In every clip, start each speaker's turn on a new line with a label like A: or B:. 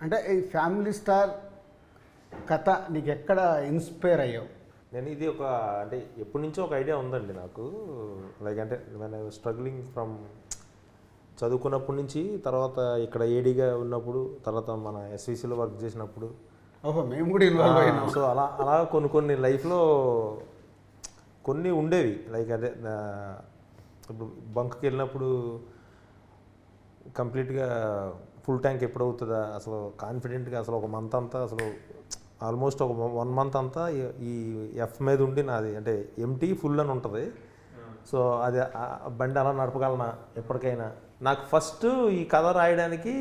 A: అంటే ఈ family star కథ నీకు ఎక్కడ ఇన్స్పైర్ అయ్యావు?
B: నేను ఇది ఒక అంటే ఎప్పటి నుంచో ఒక ఐడియా ఉందండి నాకు. లైక్ అంటే నేను స్ట్రగ్లింగ్ ఫ్రమ్ చదువుకున్నప్పటి నుంచి, తర్వాత ఇక్కడ ఏడీగా ఉన్నప్పుడు, తర్వాత మన ఎస్విసిలో వర్క్ చేసినప్పుడు.
A: ఓహో, మేము కూడా ఇన్వాల్వ్ అయినాం.
B: సో అలా కొన్ని లైఫ్లో కొన్ని ఉండేవి. లైక్ అదే ఇప్పుడు బంక్కి వెళ్ళినప్పుడు కంప్లీట్గా ఫుల్ ట్యాంక్ ఎప్పుడు అవుతుందా అసలు కాన్ఫిడెంట్గా, అసలు ఒక మంత్ అంతా అసలు ఆల్మోస్ట్ ఒక 1 మంత్ అంతా ఈ ఎఫ్ మీద ఉండి నాది అంటే ఎంటీ ఫుల్ అని ఉంటుంది. సో అది బండి అలా నడపగలనా ఎప్పటికైనా. నాకు ఫస్ట్ ఈ కథ రాయడానికి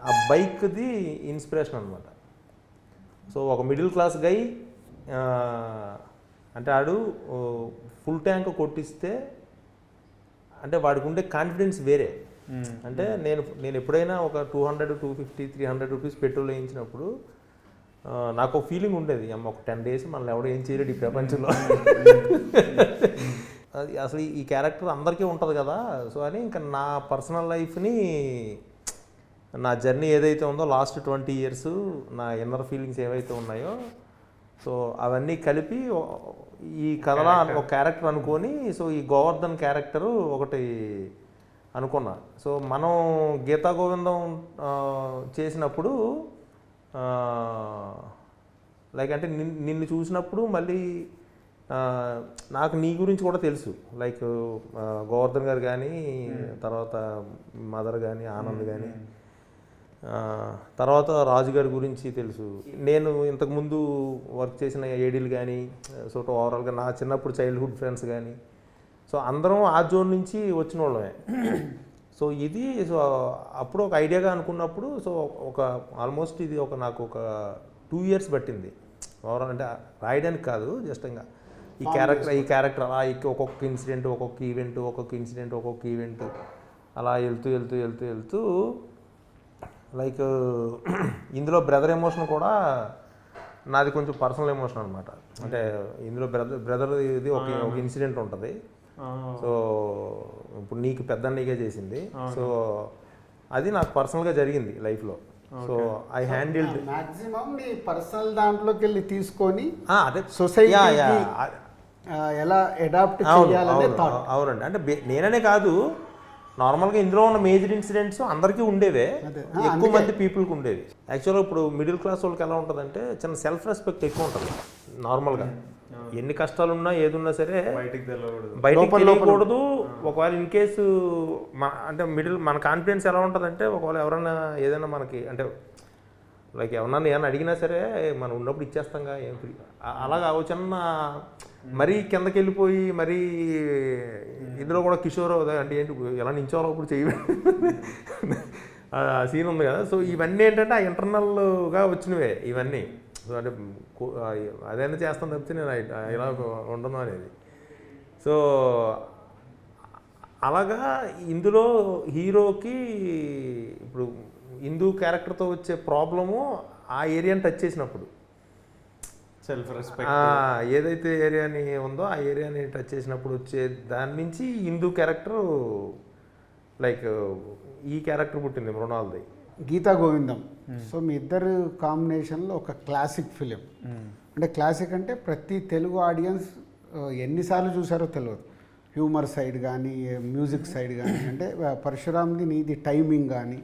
B: ఆ బైక్ది ఇన్స్పిరేషన్ అనమాట. సో ఒక మిడిల్ క్లాస్ గై అంటే ఆడు ఫుల్ ట్యాంక్ కొట్టిస్తే అంటే వాడికి ఉండే కాన్ఫిడెన్స్ వేరే. అంటే నేను ఎప్పుడైనా ఒక 200, 250, 300 రూపీస్ పెట్రోల్ వేయించినప్పుడు నాకు ఒక ఫీలింగ్ ఉండేది, అమ్మ ఒక 10 days మనల్ని ఎవడో ఏం చేయలేడు ఈ ప్రపంచంలో. అది అసలు ఈ క్యారెక్టర్ అందరికీ ఉంటుంది కదా. సో అని ఇంకా నా పర్సనల్ లైఫ్ని, నా జర్నీ ఏదైతే ఉందో లాస్ట్ 20 years, నా ఇన్నర్ ఫీలింగ్స్ ఏవైతే ఉన్నాయో, సో అవన్నీ కలిపి ఈ కథలో ఒక క్యారెక్టర్ అనుకొని, సో ఈ గోవర్ధన్ క్యారెక్టరు ఒకటి అనుకున్నా. సో మనం గీతా గోవిందం చేసినప్పుడు లైక్ అంటే నిన్ను చూసినప్పుడు మళ్ళీ నాకు నీ గురించి కూడా తెలుసు. లైక్ గోవర్ధన్ గారు కానీ, తర్వాత మదర్ కానీ, ఆనంద్ కానీ, తర్వాత రాజుగారి గురించి తెలుసు. నేను ఇంతకుముందు వర్క్ చేసిన ఏడీలు కానీ, సో ఓవరాల్గా నా చిన్నప్పుడు చైల్డ్హుడ్ ఫ్రెండ్స్ కానీ, సో అందరం ఆ జోన్ నుంచి వచ్చిన వాళ్ళమే. సో ఇది సో అప్పుడు ఒక ఐడియాగా అనుకున్నప్పుడు, సో ఒక ఆల్మోస్ట్ ఇది నాకు ఒక 2 years పట్టింది ఓవరాల్. అంటే రాయడానికి కాదు, జస్ట్ ఇంకా ఈ క్యారెక్టర్ అలా ఒక్కొక్క ఇన్సిడెంట్, ఒక్కొక్క ఈవెంట్ అలా వెళ్తూ లైక్ ఇందులో బ్రదర్ ఎమోషన్ కూడా నాది కొంచెం పర్సనల్ ఎమోషన్ అనమాట. అంటే ఇందులో బ్రదర్ ఇది ఒక ఇన్సిడెంట్ ఉంటుంది. సో ఇప్పుడు నీకు పెద్ద అన్నయ్యగా చేసింది, సో అది నాకు పర్సనల్గా జరిగింది లైఫ్లో. సో ఐ హ్యాండిల్డ్
A: మాక్సిమం నీ పర్సనల్ దాంట్లోకి వెళ్ళి తీసుకొని
B: అదే
A: సొసైటీ ఎలా అడాప్ట్ చేయాలనే థాట్.
B: అవునండి. అంటే నేననే కాదు, నార్మల్గా ఇందులో ఉన్న మేజర్ ఇన్సిడెంట్స్ అందరికీ ఉండేవే, ఎక్కువ మంది పీపుల్కి ఉండేవి. యాక్చువల్గా ఇప్పుడు మిడిల్ క్లాస్ వాళ్ళకి ఎలా ఉంటుందంటే చిన్న సెల్ఫ్ రెస్పెక్ట్ ఎక్కువ ఉంటుంది. నార్మల్గా ఎన్ని కష్టాలున్నా ఏదున్నా సరే బయటికి తెలియకూడదు. ఒకవేళ ఇన్ కేసు అంటే మన కాన్ఫిడెన్స్ ఎలా ఉంటుందంటే, ఒకవేళ ఎవరన్నా ఏదైనా మనకి అంటే లైక్ ఎవరన్నా ఏమన్నా అడిగినా సరే మనం ఉన్నప్పుడు ఇచ్చేస్తాంగా, ఏం అలాగా చిన్న మరీ కిందకి వెళ్ళిపోయి మరీ ఇందులో కూడా కిషోర్ అంటే ఏంటి ఎలా నించోవాలో ఇప్పుడు చేయడం ఆ సీన్ ఉంది కదా. సో ఇవన్నీ ఏంటంటే ఆ ఇంటర్నల్గా వచ్చినవే ఇవన్నీ. సో అంటే అదైనా చేస్తాను తప్పితే నేను ఇలా ఉండను అనేది. సో అలాగా ఇందులో హీరోకి ఇప్పుడు హిందూ క్యారెక్టర్తో వచ్చే ప్రాబ్లము ఆ ఏరియాని టచ్ చేసినప్పుడు,
C: సెల్ఫ్ రెస్పెక్ట్
B: ఏదైతే ఏరియాని ఉందో ఆ ఏరియాని టచ్ చేసినప్పుడు వచ్చే దాని నుంచి హిందూ క్యారెక్టర్ లైక్ ఈ క్యారెక్టర్ పుట్టింది మృణాల్ది,
A: గీతా గోవిందం. సో మీ ఇద్దరు కాంబినేషన్లో ఒక క్లాసిక్ ఫిలిం. అంటే క్లాసిక్ అంటే ప్రతి తెలుగు ఆడియన్స్ ఎన్నిసార్లు చూసారో తెలియదు. హ్యూమర్ సైడ్ కానీ, మ్యూజిక్ సైడ్ కానీ, అంటే పరశురామ్ది నీది టైమింగ్ కానీ,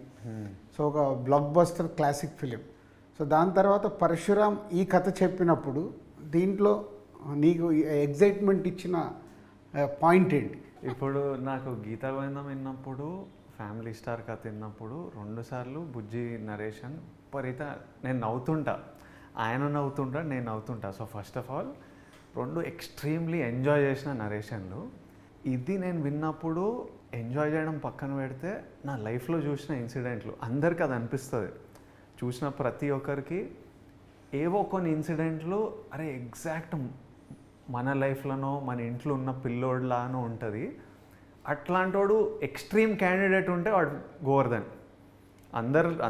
A: సో ఒక block buster classic film. So దాని తర్వాత పరశురామ్ ఈ కథ చెప్పినప్పుడు దీంట్లో నీకు ఎగ్జైట్మెంట్ ఇచ్చిన పాయింట్ ఏంటి?
C: ఇప్పుడు నాకు గీతా గోవిందం విన్నప్పుడు, ఫ్యామిలీ స్టార్ కథ విన్నప్పుడు 2 సార్లు బుజ్జి నరేషన్ పరిత నేను నవ్వుతుంటా, ఆయన నవ్వుతుంటా, నేను నవ్వుతుంటా. So first of all 2 extremely enjoy చేసిన నరేషన్లు. ఇది నేను విన్నప్పుడు ఎంజాయ్ చేయడం పక్కన పెడితే నా లైఫ్లో చూసిన ఇన్సిడెంట్లు అందరికీ అది అనిపిస్తుంది. చూసిన ప్రతి ఒక్కరికి ఏవో కొన్ని ఇన్సిడెంట్లు అరే ఎగ్జాక్ట్ మన లైఫ్లోనో మన ఇంట్లో ఉన్న పిల్లోడ్లానో ఉంటుంది. అట్లాంటోడు ఎక్స్ట్రీమ్ క్యాండిడేట్ ఉంటే వాడు గోవర్ధన్.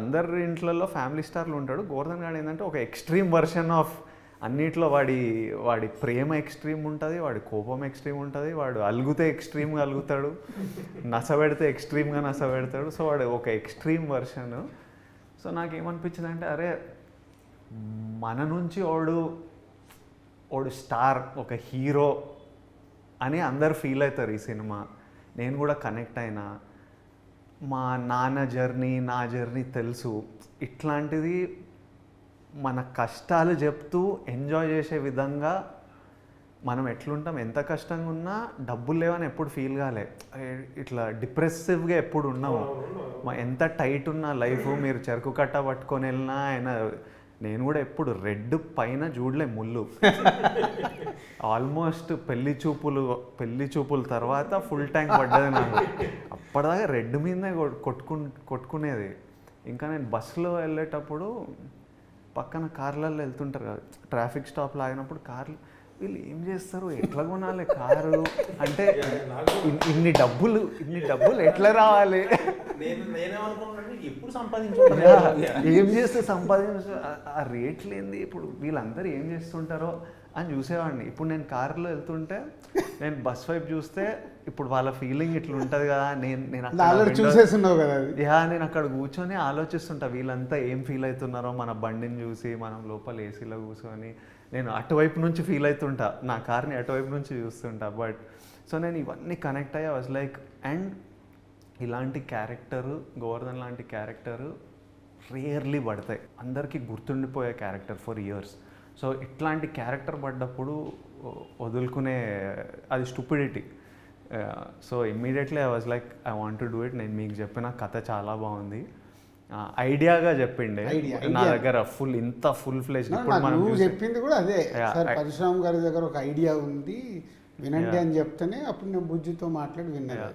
C: అందరి ఇంట్లలో ఫ్యామిలీ స్టార్లు ఉంటాడు. గోవర్ధన్ గారు ఏంటంటే ఒక ఎక్స్ట్రీమ్ వర్షన్ ఆఫ్ అన్నిట్లో వాడి ప్రేమ ఎక్స్ట్రీమ్ ఉంటుంది, వాడి కోపం ఎక్స్ట్రీమ్ ఉంటుంది, వాడు అలుగుతే ఎక్స్ట్రీమ్గా అలుగుతాడు, నసబెడితే ఎక్స్ట్రీమ్గా నసబెడతాడు. సో వాడు ఒక ఎక్స్ట్రీమ్ వర్షన్. సో నాకేమనిపించింది అంటే అరే మన నుంచి ఓడు స్టార్ ఒక హీరో అని అందరు ఫీల్ అవుతారు ఈ సినిమా. నేను కూడా కనెక్ట్ అయినా, మా నాన్న జర్నీ నా జర్నీ తెలుసు. ఇట్లాంటిది మన కష్టాలు చెప్తూ ఎంజాయ్ చేసే విధంగా మనం ఎట్లుంటాం, ఎంత కష్టంగా ఉన్నా డబ్బులు లేవని ఎప్పుడు ఫీల్ కాలే, ఇట్లా డిప్రెసివ్గా ఎప్పుడు ఉన్నాము. ఎంత టైట్ ఉన్న లైఫ్, మీరు చెరుకు కట్ట పట్టుకొని వెళ్ళినా ఆయన, నేను కూడా ఎప్పుడు రెడ్ పైన చూడలే ముళ్ళు. ఆల్మోస్ట్ పెళ్లి చూపుల తర్వాత ఫుల్ ట్యాంక్ పడ్డది నాకు. అప్పటిదాకా రెడ్ మీదనే కొట్టుకునేది. ఇంకా నేను బస్సులో వెళ్ళేటప్పుడు పక్కన కార్లలో వెళ్తుంటారు కదా, ట్రాఫిక్ స్టాప్లో ఆగినప్పుడు కార్లు, వీళ్ళు ఏం చేస్తారు, ఎట్లా కొనాలి కారు అంటే, ఇన్ని డబ్బులు ఎట్లా రావాలి,
B: ఎప్పుడు సంపాదించాలి,
C: ఏం చేస్తే ఆ రేట్లు ఏంది, ఇప్పుడు వీళ్ళందరూ ఏం చేస్తుంటారో అని చూసేవాడిని. ఇప్పుడు నేను కారులో వెళ్తుంటే నేను బస్ వైపు చూస్తే ఇప్పుడు వాళ్ళ ఫీలింగ్ ఇట్లా ఉంటుంది కదా, నేను అక్కడ కూర్చొని ఆలోచిస్తుంటా వీళ్ళంతా ఏం ఫీల్ అవుతున్నారో మన బండిని చూసి, మనం లోపల ఏసీలో కూర్చొని నేను అటువైపు నుంచి ఫీల్ అవుతుంటా, నా కార్ని అటువైపు నుంచి చూస్తుంటా. బట్ సో నేను ఇవన్నీ కనెక్ట్ అయ్యా, వాజ్ లైక్. అండ్ ఇలాంటి క్యారెక్టరు, గోవర్ధన్ లాంటి క్యారెక్టరు రేర్లీ పడతాయి, అందరికీ గుర్తుండిపోయే క్యారెక్టర్ ఫర్ ఇయర్స్. సో ఇట్లాంటి క్యారెక్టర్ పడ్డప్పుడు వదులుకునే, అది stupidity. So immediately I was like I want to do it. నేను మీకు చెప్పిన కథ చాలా బాగుంది, ఐడియాగా చెప్పిండే నా దగ్గర ఫుల్ ఫ్లెజ్.
A: చెప్పింది కూడా అదే సార్, పరశురామ్ గారి దగ్గర ఒక ఐడియా ఉంది వినండి అని చెప్తేనే అప్పుడు నేను బుజ్జితో మాట్లాడి విన్నాను.